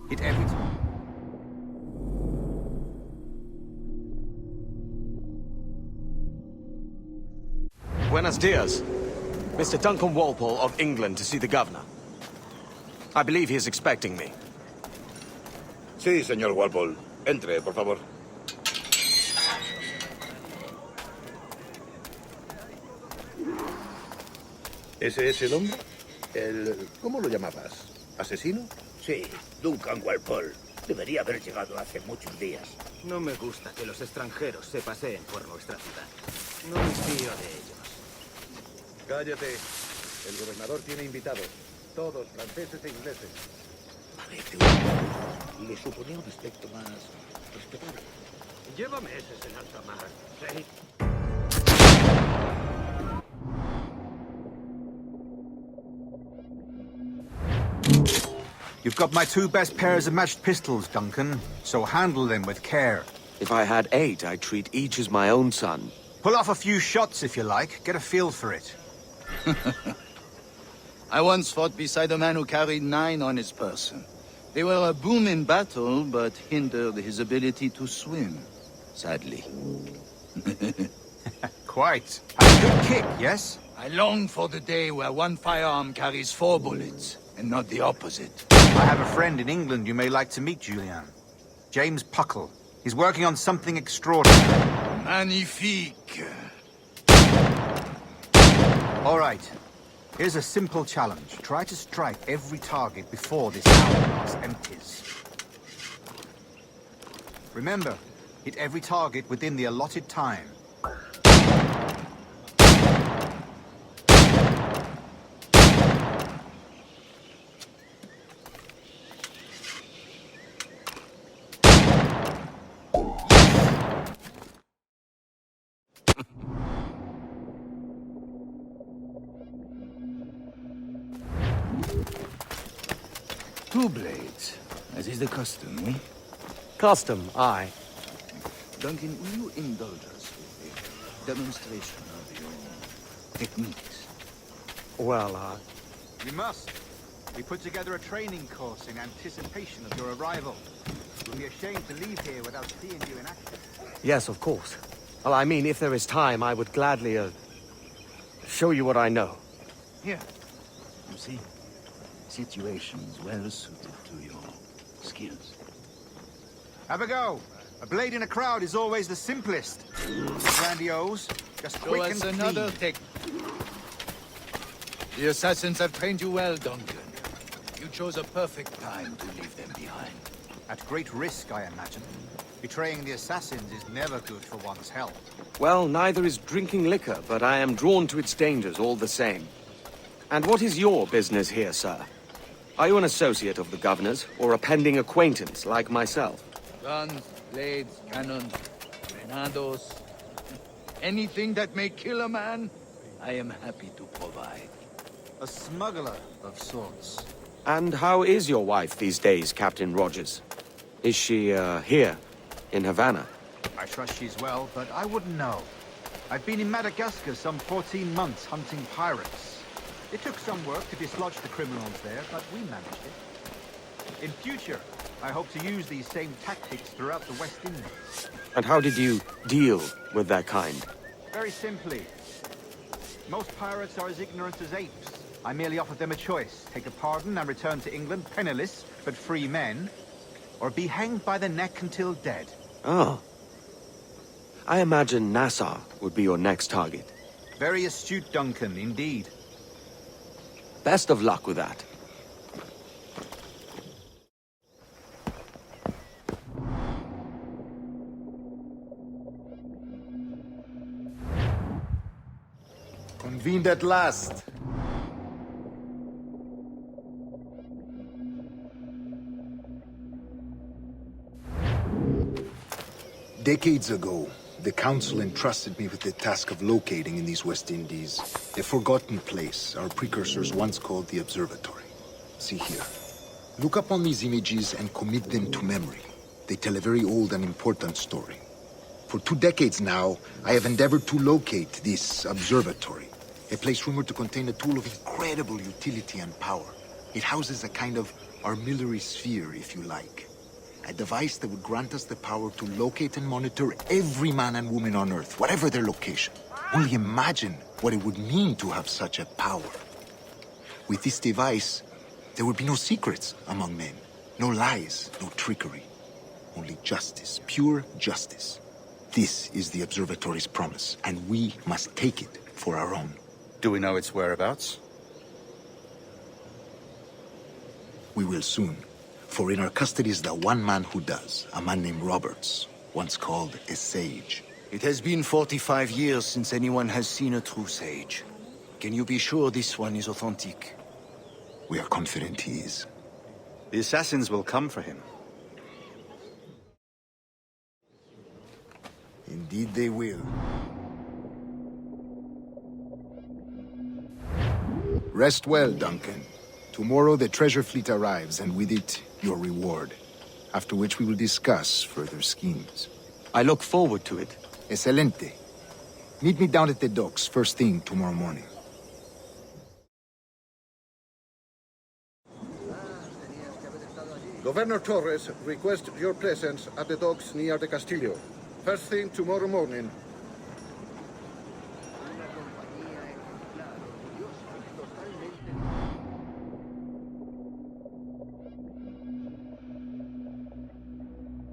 Hit every time. Buenos dias. Mr. Duncan Walpole of England to see the governor. I believe he is expecting me. Sí, señor Walpole. Entre, por favor. ¿Ese es el hombre? ¿Cómo lo llamabas? ¿Asesino? Sí, Duncan Walpole. Debería haber llegado hace muchos días. No me gusta que los extranjeros se paseen por nuestra ciudad. No me fío de ellos. Cállate. El gobernador tiene invitados. Todos franceses e ingleses. Parece le suponía un aspecto más respetable. Llévame ese en alta mar, ¿sí? You've got my 2 best pairs of matched pistols, Duncan, so handle them with care. If I had 8, I'd treat each as my own son. Pull off a few shots if you like, get a feel for it. I once fought beside a man who carried 9 on his person. They were a boon in battle, but hindered his ability to swim, sadly. Quite. A good kick, yes? I long for the day where one firearm carries 4 bullets, and not the opposite. I have a friend in England you may like to meet, Julian. James Puckle. He's working on something extraordinary. Magnifique. All right. Here's a simple challenge. Try to strike every target before this hourglass empties. Remember, hit every target within the allotted time. Two blades, as is the custom, eh? Custom, aye. Duncan, will you indulge us with a demonstration of your techniques? Well, You must. We put together a training course in anticipation of your arrival. We'll be ashamed to leave here without seeing you in action. yes, of course. Well, I mean, if there is time, I would gladly, show you what I know. Here, you see, situations well suited to your skills. Have a go. A blade in a crowd is always the simplest. Grandiose, just Show quick us and another clean. technique. The assassins have trained you well, Duncan. You chose a perfect time to leave them behind. At great risk, I imagine. Betraying the assassins is never good for one's health. Well, neither is drinking liquor, but I am drawn to its dangers all the same. And what is your business here, sir? Are you an associate of the governor's, or a pending acquaintance like myself? Guns, blades, cannons, grenados. Anything that may kill a man, I am happy to provide. A smuggler of sorts. And how is your wife these days, Captain Rogers? Is she, here, in Havana? I trust she's well, but I wouldn't know. I've been in Madagascar some 14 months hunting pirates. It took some work to dislodge the criminals there, but we managed it. In future, I hope to use these same tactics throughout the West Indies. And how did you deal with that kind? Very simply. Most pirates are as ignorant as apes. I merely offered them a choice. Take a pardon and return to England penniless, but free men. Or be hanged by the neck until dead. Oh. I imagine Nassau would be your next target. Very astute, Duncan, indeed. Best of luck with that. Convened at last. Decades ago, the Council entrusted me with the task of locating in these West Indies a forgotten place our precursors once called the Observatory. See here. Look up on these images and commit them to memory. They tell a very old and important story. For 2 decades now, I have endeavored to locate this observatory, a place rumored to contain a tool of incredible utility and power. It houses a kind of armillary sphere, if you like. A device that would grant us the power to locate and monitor every man and woman on Earth, whatever their location. Only imagine what it would mean to have such a power. With this device, there would be no secrets among men. No lies, no trickery. Only justice, pure justice. This is the Observatory's promise, and we must take it for our own. Do we know its whereabouts? We will soon. For in our custody is the one man who does, a man named Roberts, once called a sage. It has been 45 years since anyone has seen a true sage. Can you be sure this one is authentic? We are confident he is. The assassins will come for him. Indeed they will. Rest well, Duncan. Tomorrow the treasure fleet arrives, and with it, your reward. After which we will discuss further schemes. I look forward to it. Excelente. Meet me down at the docks first thing tomorrow morning. Governor Torres requests your presence at the docks near the Castillo. First thing tomorrow morning.